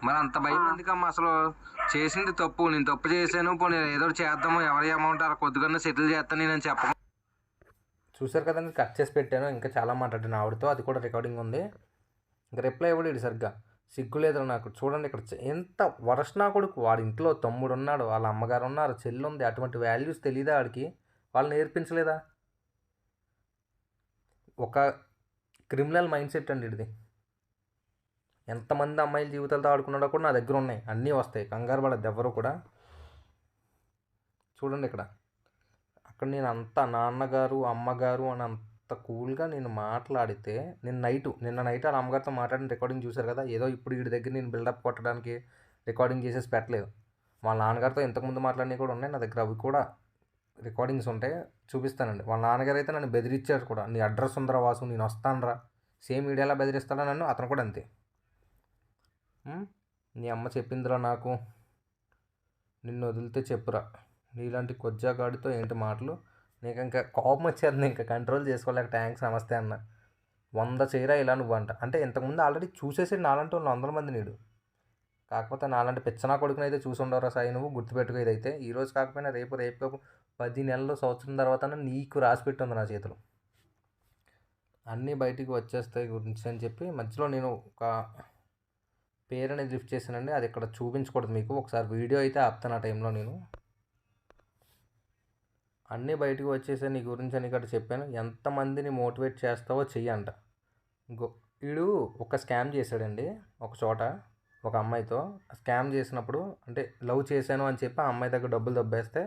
Speaker 1: మరి అంత భయం ఎందుకమ్మా, అసలు చేసింది తప్పు, నేను తప్పు చేశాను, పోనీ ఏదో చేద్దాము, ఎవరి అమౌంట్ అలా కొద్దిగా సెటిల్ చేస్తాను నేను చెప్పను. చూసారు కదండి, కట్ చేసి పెట్టాను. ఇంకా చాలా మాట్లాడాను ఆవిడతో, అది కూడా రికార్డింగ్ ఉంది. ఇంకా రిప్లై ఇవ్వడు సరిగ్గా, సిగ్గు లేదు నాకు. చూడండి, ఇక్కడ ఎంత వరస్ట్ నా కొడుకు. వాడి ఇంట్లో తమ్ముడు ఉన్నాడు, వాళ్ళ అమ్మగారు ఉన్నారు, చెల్లి ఉంది. అటువంటి వాల్యూస్ తెలియదా వాడికి, వాళ్ళు నేర్పించలేదా? ఒక క్రిమినల్ మైండ్ సెట్ అండి ఇది. ఎంతమంది అమ్మాయిల జీవితాలతో ఆడుకున్నాడో కూడా నా దగ్గర ఉన్నాయి, అన్నీ వస్తాయి, కంగారు పడద్దు ఎవరు కూడా. చూడండి, ఇక్కడ అక్కడ నేను అంత నాన్నగారు అమ్మగారు అని అంత కూల్గా నేను మాట్లాడితే, నిన్న నైట్ వాళ్ళ అమ్మగారితో మాట్లాడిన రికార్డింగ్ చూశారు కదా. ఏదో ఇప్పుడు వీడి దగ్గర నేను బిల్డప్ కొట్టడానికి రికార్డింగ్ చేసేసి పెట్టలేదు. వాళ్ళ నాన్నగారితో ఇంతకుముందు మాట్లాడినవి కూడా ఉన్నాయి నా దగ్గర, అవి కూడా రికార్డింగ్స్ ఉంటాయి, చూపిస్తానండి. వాళ్ళ నాన్నగారు అయితే నన్ను బెదిరించారు కూడా, నీ అడ్రస్ ఉందరా వాసు, నేను వస్తానరా, సేమ్ వీడియోలా బెదిరిస్తాడా నన్ను, అతను కూడా అంతే. నీ అమ్మ చెప్పిందిరా నాకు, నిన్ను వదిలితే చెప్పురా, నీలాంటి కొజ్జాగాడితో ఏంటి మాటలు. నీకు ఇంకా కోపం వచ్చేది, ఇంకా కంట్రోల్ చేసుకోలేక థ్యాంక్స్ నమస్తే అన్న. 100 చేయరా ఇలా నువ్వు అంట. అంటే ఇంతకుముందు ఆల్రెడీ చూసేసి నాలంటే 100 మంది నీడు. కాకపోతే నాలాంటి పిచ్చనా కొడుకుని అయితే చూసి ఉండవరా సాయి, నువ్వు గుర్తుపెట్టుకో. ఇదైతే ఈరోజు కాకపోయినా రేపు 10 నెలలు సంవత్సరం తర్వాత నీకు రాసి పెట్టుంది నా చేతిలో. అన్నీ బయటికి వచ్చేస్తాయి గురించి అని చెప్పి మధ్యలో నేను ఒక పేరు అనేది లిఫ్ట్ చేశానండి. అది ఇక్కడ చూపించకూడదు మీకు, ఒకసారి వీడియో అయితే ఆపుతాను. ఆ టైంలో నేను అన్నీ బయటకు వచ్చేసే నీ గురించి అని ఇక్కడ చెప్పాను. ఎంతమందిని మోటివేట్ చేస్తావో చెయ్యంట. వీడు ఒక స్కామ్ చేశాడండి ఒక చోట, ఒక అమ్మాయితో స్కామ్ చేసినప్పుడు, అంటే లవ్ చేశాను అని చెప్పి ఆ అమ్మాయి దగ్గర డబ్బులు దబ్బేస్తే,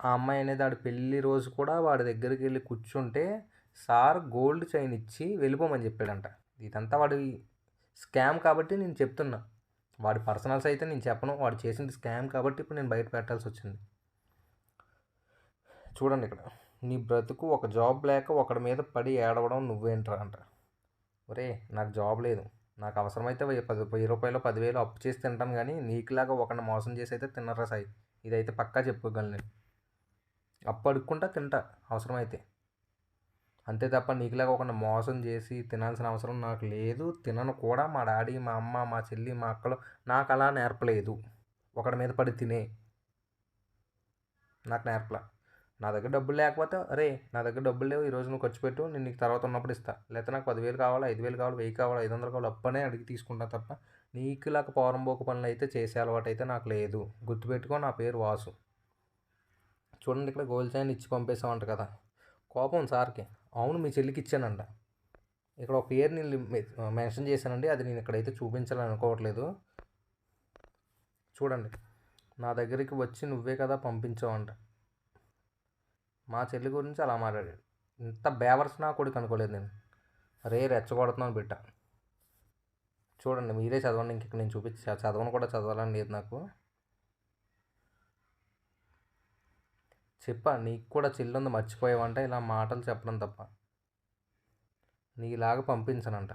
Speaker 1: ఆ అమ్మాయి అనేది ఆడి పెళ్ళి రోజు కూడా వాడి దగ్గరికి వెళ్ళి కూర్చుంటే సార్ గోల్డ్ చైన్ ఇచ్చి వెళ్ళిపోమని చెప్పాడంట. ఇదంతా వాడి స్కామ్ కాబట్టి నేను చెప్తున్నా, వాడి పర్సనల్స్ అయితే నేను చెప్పను, వాడు చేసింది స్కామ్ కాబట్టి ఇప్పుడు నేను బయట పెట్టాల్సి వచ్చింది. చూడండి, ఇక్కడ నీ బ్రతుకు ఒక జాబ్ లేక ఒకడి మీద పడి ఏడవడం నువ్వేంట్రా అంట. ఒరే నాకు జాబ్ లేదు, నాకు అవసరమైతే 10 రూపాయలు 10,000 అప్పు చేసి తింటాను, కానీ నీకులాగా ఒకరిని మోసం చేసి అయితే తిన్నరా సాయి, ఇదైతే పక్కా చెప్పుకోగలను నేను. అప్పు అడుక్కుంటా తింటా అవసరమైతే. అంతే తప్ప నీకులాగా ఒక మోసం చేసి తినాల్సిన అవసరం నాకు లేదు. తినను కూడా. మా డాడీ, మా అమ్మ, మా చెల్లి, మా అక్కలు నాకు అలా నేర్పలేదు. ఒకడి మీద పడి తినే నాకు నేర్పలా. నా దగ్గర డబ్బులు లేకపోతే అరే నా దగ్గర డబ్బులు లేవు, ఈరోజు నువ్వు ఖర్చు పెట్టు, నేను నీకు తర్వాత ఉన్నప్పుడు ఇస్తా. లేకపోతే నాకు 10,000 కావాలి, 5,000 కావాలి, 1000 కావాలి, 500 కావాలి, అప్పనే అడిగి తీసుకుంటా తప్ప నీకులాగా పోరంబోకు పనులు అయితే చేసే అలవాటు అయితే నాకు లేదు. గుర్తుపెట్టుకో, నా పేరు వాసు. చూడండి, ఇక్కడ గోల్డ్ చైన్ ఇచ్చి పంపేసామంట కదా. కోపం సార్కి. అవును, మీ చెల్లికి ఇచ్చానంట. ఇక్కడ ఒక పేరు నేను మెన్షన్ చేశానండి, అది నేను ఇక్కడైతే చూపించాలని అనుకోవట్లేదు. చూడండి, నా దగ్గరికి వచ్చి నువ్వే కదా పంపించావంట. మా చెల్లి గురించి అలా మాట్లాడాడు. ఇంత బేవర్స్ నా కొడుకు అనుకోలేదు నేను. రెచ్చగొడుతున్నాను బిడ్డ. చూడండి, మీరే చదవండి. ఇంక నేను చదవను కూడా చదవాలని లేదు నాకు. చెప్పా, నీకు కూడా చెల్లి ఉంది, మర్చిపోయావంట. ఇలా మాటలు చెప్పడం తప్ప నీలాగా పంపించనంట.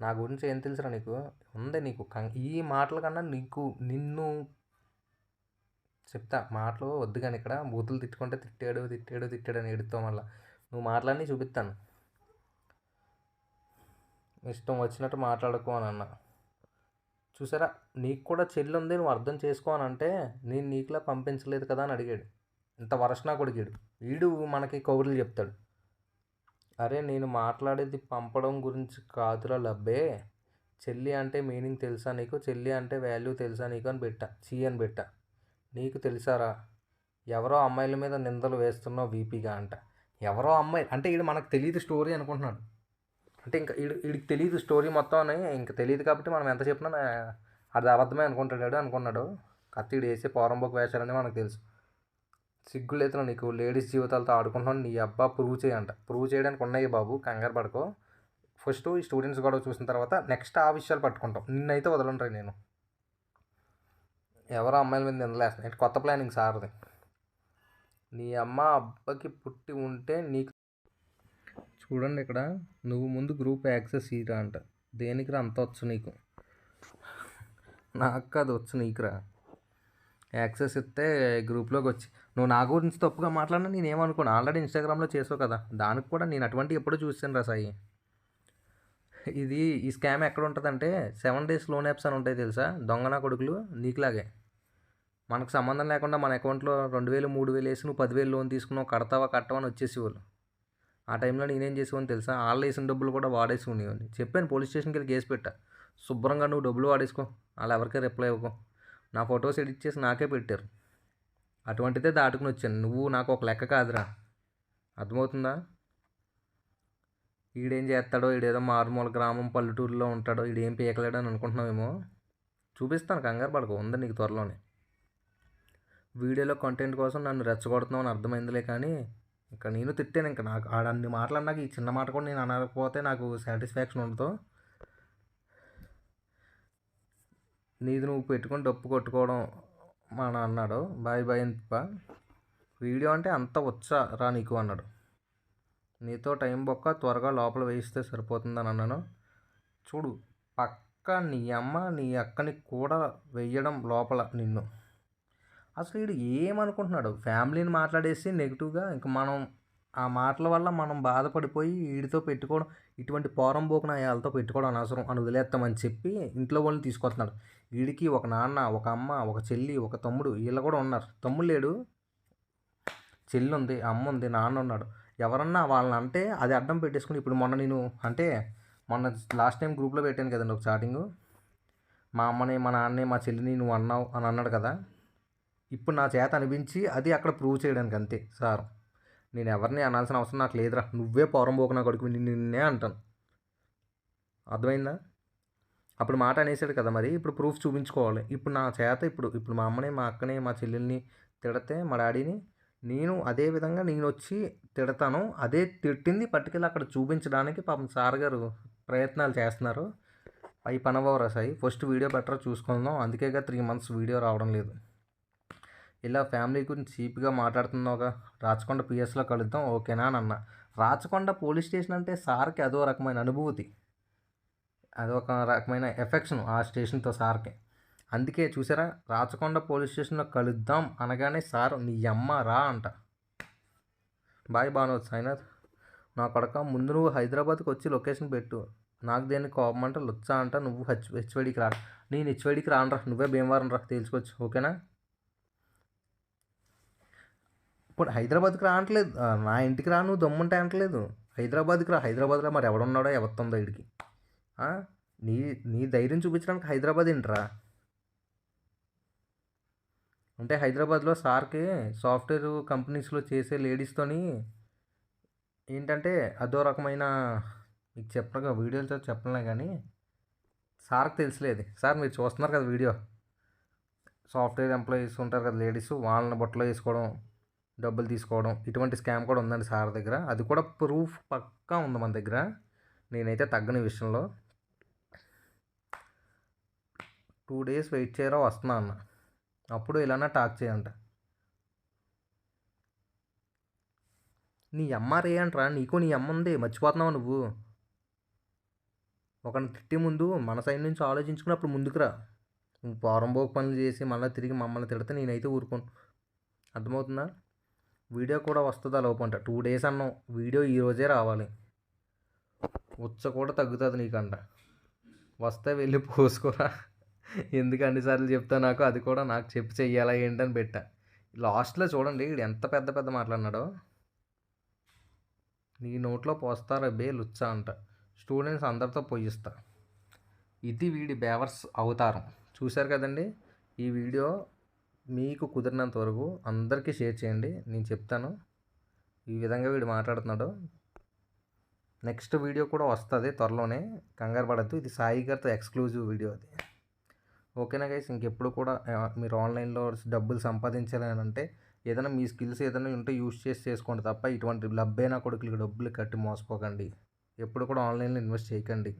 Speaker 1: నా గురించి ఏం తెలుసురా నీకు? ఉంది నీకు ఈ మాటల కన్నా నిన్ను చెప్తా. మాటలు వద్దు కానీ ఇక్కడ బూతులు తిట్టుకుంటే తిట్టాడు అని ఎడుతాం వల్ల నువ్వు మాటలన్నీ చూపిస్తాను. ఇష్టం వచ్చినట్టు మాట్లాడుకో అని అన్నా. చూసారా, నీకు కూడా చెల్లి ఉంది, నువ్వు అర్థం చేసుకో అని అంటే నేను నీకులా పంపించలేదు కదా అని అడిగాడు. ఇంత వరసనా కొడిగాడు వీడు. మనకి కౌరులు చెప్తాడు. అరే నేను మాట్లాడేది పంపడం గురించి కాదురా లబ్బే. చెల్లి అంటే మీనింగ్ తెలుసా నీకు? చెల్లి అంటే వాల్యూ తెలుసా నీకు అని పెట్టా. అని పెట్టా. నీకు తెలుసారా? ఎవరో అమ్మాయిల మీద నిందలు వేస్తున్నావు వీపీగా అంట. ఎవరో అమ్మాయి అంటే వీడు మనకు తెలియదు స్టోరీ అనుకుంటున్నాడు. అంటే ఇంకా వీడికి తెలియదు స్టోరీ మొత్తం అని. ఇంకా తెలియదు కాబట్టి మనం ఎంత చెప్పినా అది అబద్ధమే అనుకున్నాడు. కత్తిడు వేసే పోరంబోకు వేషాలని మనకు తెలుసు. సిగ్గులేతున్నా నీకు? లేడీస్ జీవితాలతో ఆడుకుంటున్నాను. నీ అబ్బా ప్రూవ్ చేయంట. ప్రూవ్ చేయడానికి ఉన్నాయి బాబు, కంగారు పడుకో. ఫస్ట్ ఈ స్టూడెంట్స్ గొడవ చూసిన తర్వాత నెక్స్ట్ ఆ విషయాలు పట్టుకుంటాం. నిన్నైతే వదలంటారు నేను. ఎవరో అమ్మాయిల మీద నిందలేస్తున్నాయి. కొత్త ప్లానింగ్ సార్ది. నీ అమ్మ అబ్బకి పుట్టి ఉంటే నీకు. చూడండి, ఇక్కడ నువ్వు ముందు గ్రూప్ యాక్సెస్ ఇరా అంట. దేనికిరా అంత వచ్చు నీకు? నాకు అది వచ్చు, నీకురా. యాక్సెస్ ఇస్తే గ్రూప్లోకి వచ్చి నువ్వు నా గురించి తప్పుగా మాట్లాడినా నేనేమనుకోను. ఆల్రెడీ ఇన్స్టాగ్రామ్లో చేసావు కదా, దానికి కూడా నేను అటువంటి ఎప్పుడూ చూసాను రా సాయి. ఈ స్కామ్ ఎక్కడ ఉంటుందంటే 7 days లోన్ యాప్స్ అని ఉంటాయి తెలుసా? దొంగనా కొడుకులు నీకులాగే. మనకు సంబంధం లేకుండా మన అకౌంట్లో 2,000 3,000 వేసి నువ్వు 10,000 లోన్ తీసుకున్నావు, కట్టవా అని వచ్చేసేవాళ్ళు. ఆ టైంలో నేనేం చేసేవాడిని తెలుసా? వాళ్ళు వేసిన డబ్బులు కూడా వాడేసుకునేవాడిని. చెప్పాను, పోలీస్ స్టేషన్కి వెళ్ళి కేసు పెట్టా. శుభ్రంగా నువ్వు డబ్బులు వాడేసుకో, వాళ్ళు ఎవరికీ రిప్లై ఇవ్వకు. నా ఫొటోస్ ఎడిట్ చేసి నాకే పెట్టారు. అటువంటిదే దాటుకుని వచ్చాను. నువ్వు నాకు ఒక లెక్క కాదురా, అర్థమవుతుందా? ఈడేం చేస్తాడో, ఈడేదో మారుమూల గ్రామం పల్లెటూరులో ఉంటాడో, ఈడేం పీకలేడో అని అనుకుంటున్నావేమో. చూపిస్తాను, కంగారు పడకు, ఉంది నీకు త్వరలోనే. వీడియోలో కంటెంట్ కోసం నన్ను రెచ్చగొడుతున్నావు అని అర్థమైందిలే. కానీ ఇంకా నేను తిట్టాను. ఇంకా నాకు ఆడన్ని మాటలన్నాక ఈ చిన్న మాట కూడా నేను అనకపోతే నాకు సాటిస్ఫాక్షన్ ఉండదు. నీది నువ్వు పెట్టుకొని డప్పు కొట్టుకోవడం మా నాన్న అన్నాడు. బాయ్ అని వీడియో అంటే అంత వచ్చా రా నీకు అన్నాడు. నీతో టైం బొక్క, త్వరగా లోపల వేయిస్తే సరిపోతుందని అన్నాను. చూడు, పక్క నీ అమ్మ నీ అక్కని కూడా వెయ్యడం లోపల నిన్ను. అసలు వీడు ఏమనుకుంటున్నాడు? ఫ్యామిలీని మాట్లాడేసి నెగిటివ్గా ఇంకా మనం ఆ మాటల వల్ల మనం బాధపడిపోయి వీడితో పెట్టుకోవడం, ఇటువంటి పోరంబోకున వాళ్ళతో పెట్టుకోవడం అనవసరం అని వదిలేస్తామని చెప్పి ఇంట్లో వాళ్ళని తీసుకొస్తున్నాడు. వీడికి ఒక నాన్న, ఒక అమ్మ, ఒక చెల్లి, ఒక తమ్ముడు, వీళ్ళు కూడా ఉన్నారు. తమ్ముడు లేడు, చెల్లి ఉంది, అమ్మ ఉంది, నాన్న ఉన్నాడు. ఎవరన్నా వాళ్ళని అంటే అది అడ్డం పెట్టేసుకుని ఇప్పుడు మొన్న లాస్ట్ టైం గ్రూప్లో పెట్టాను కదండి ఒక చాటింగు. మా అమ్మని, మా నాన్నని, మా చెల్లిని నువ్వు అన్నావు అని అన్నాడు కదా. ఇప్పుడు నా చేత అనిపించి అది అక్కడ ప్రూవ్ చేయడానికి అంతే సార్. నేను ఎవరిని అనాల్సిన అవసరం నాకు లేదురా. నువ్వే పోరంబోకు నా కొడుకు, నిన్నే అంటాను. అర్థమైందా? అప్పుడు మాట అనేసాడు కదా, మరి ఇప్పుడు ప్రూఫ్ చూపించుకోవాలి. ఇప్పుడు నా చేత ఇప్పుడు మా అమ్మని, మా అక్కని, మా చెల్లెల్ని తిడితే మా డాడీని నేను అదే విధంగా నేను వచ్చి తిడతాను. అదే తిట్టింది పట్టుకెళ్ళి అక్కడ చూపించడానికి పాపం సార్ గారు ప్రయత్నాలు చేస్తున్నారు. అవి పనవరా సాయి. ఫస్ట్ వీడియో బెటర్ చూసుకుందాం. అందుకేగా 3 months వీడియో రావడం లేదు. ఇలా ఫ్యామిలీ గురించి చీప్గా మాట్లాడుతున్నావుగా, రాచకొండ పిఎస్లో కలుద్దాం ఓకేనా అని అన్న. రాచకొండ పోలీస్ స్టేషన్ అంటే సార్కి అదో రకమైన అనుభూతి, అదొక రకమైన ఎఫెక్షన్ ఆ స్టేషన్తో సార్కి. అందుకే చూసారా, రాచకొండ పోలీస్ స్టేషన్లో కలుద్దాం అనగానే సార్ నీ అమ్మ రా అంట. బాయ్ భానుత్ సాయినాథ్. నా కొడక ముందు నువ్వు హైదరాబాద్కి వచ్చి లొకేషన్ పెట్టు. నాకు దేనికి కోపం అంటే లుచ్చా అంట నువ్వు హెచ్వైడికి రా. నేను హెచ్వైడికి రానురా, నువ్వే భీమవరం రా తేల్చుకోవచ్చు, ఓకేనా? ఇప్పుడు హైదరాబాద్కి రా అంటలేదు, నా ఇంటికి రా నువ్వు దమ్ముంటే అంటలేదు. హైదరాబాద్కి రా. హైదరాబాద్లో మరి ఎవడున్నాడో ఎవరుతుందో వీడికి. నీ నీ ధైర్యం చూపించడానికి హైదరాబాద్ ఏంట్రా? అంటే హైదరాబాద్లో సార్కి సాఫ్ట్వేర్ కంపెనీస్లో చేసే లేడీస్తోని ఏంటంటే అదో రకమైన, మీకు చెప్పగా వీడియోలతో చెప్పలే కానీ సార్కి తెలుసులేదు. సార్ మీరు చూస్తున్నారు కదా వీడియో, సాఫ్ట్వేర్ ఎంప్లాయీస్ ఉంటారు కదా లేడీస్, వాళ్ళని బొట్టలో వేసుకోవడం, డబ్బులు తీసుకోవడం, ఇటువంటి స్కామ్ కూడా ఉందండి సార్ దగ్గర. అది కూడా ప్రూఫ్ పక్కా ఉంది మన దగ్గర. నేనైతే తగ్గని విషయంలో 2 days వెయిట్ చేయరా వస్తున్నా అన్న, అప్పుడు ఇలానే టాక్ చేయంట. నీ అమ్మ రే అంటరా, నీకు నీ అమ్మ ఉంది, మర్చిపోతున్నావు నువ్వు. ఒకరిని తిట్టే ముందు మన సైడ్ నుంచి ఆలోచించుకున్నప్పుడు ముందుకురా. నువ్వు పోరంబోకు పనులు చేసి మళ్ళీ తిరిగి మమ్మల్ని తిడితే నేనైతే ఊరుకోను, అర్థమవుతుందా? వీడియో కూడా వస్తుందా లోపంట. 2 days అన్నావు, వీడియో ఈరోజే రావాలి. ఉచ్చ కూడా తగ్గుతుంది నీకంట. వస్తే వెళ్ళి పోసుకోరా. ఎందుకు అన్నిసార్లు చెప్తా నాకు, అది కూడా నాకు చెప్పి చెయ్యాలా ఏంటని పెట్టా. లాస్ట్లో చూడండి వీడు ఎంత పెద్ద పెద్ద మాట్లాడినాడో. నీ నోట్లో పోస్తారా బే లుచ్చా అంట, స్టూడెంట్స్ అందరితో పోయిస్తా. ఇది వీడి బేవర్స్ అవతారం. చూశారు కదండి. ఈ వీడియో మీకు కుదిరినంత వరకు అందరికీ షేర్ చేయండి. నేను చెప్తాను ఈ విధంగా వీడు మాట్లాడుతున్నాడు. నెక్స్ట్ వీడియో కూడా వస్తుంది త్వరలోనే, కంగారు పడద్దు. ఇది సాయి గారితో ఎక్స్క్లూజివ్ వీడియో అది, ఓకేనా గైస్? ఇంకెప్పుడు కూడా మీరు ఆన్లైన్లో డబ్బులు సంపాదించాలని అంటే ఏదైనా మీ స్కిల్స్ ఏదైనా ఉంటే యూజ్ చేసి చేసుకోండి తప్ప ఇటువంటి లబ్బైన కొడుకులకి డబ్బులు కట్టి మోసపోకండి. ఎప్పుడు కూడా ఆన్లైన్లో ఇన్వెస్ట్ చేయకండి.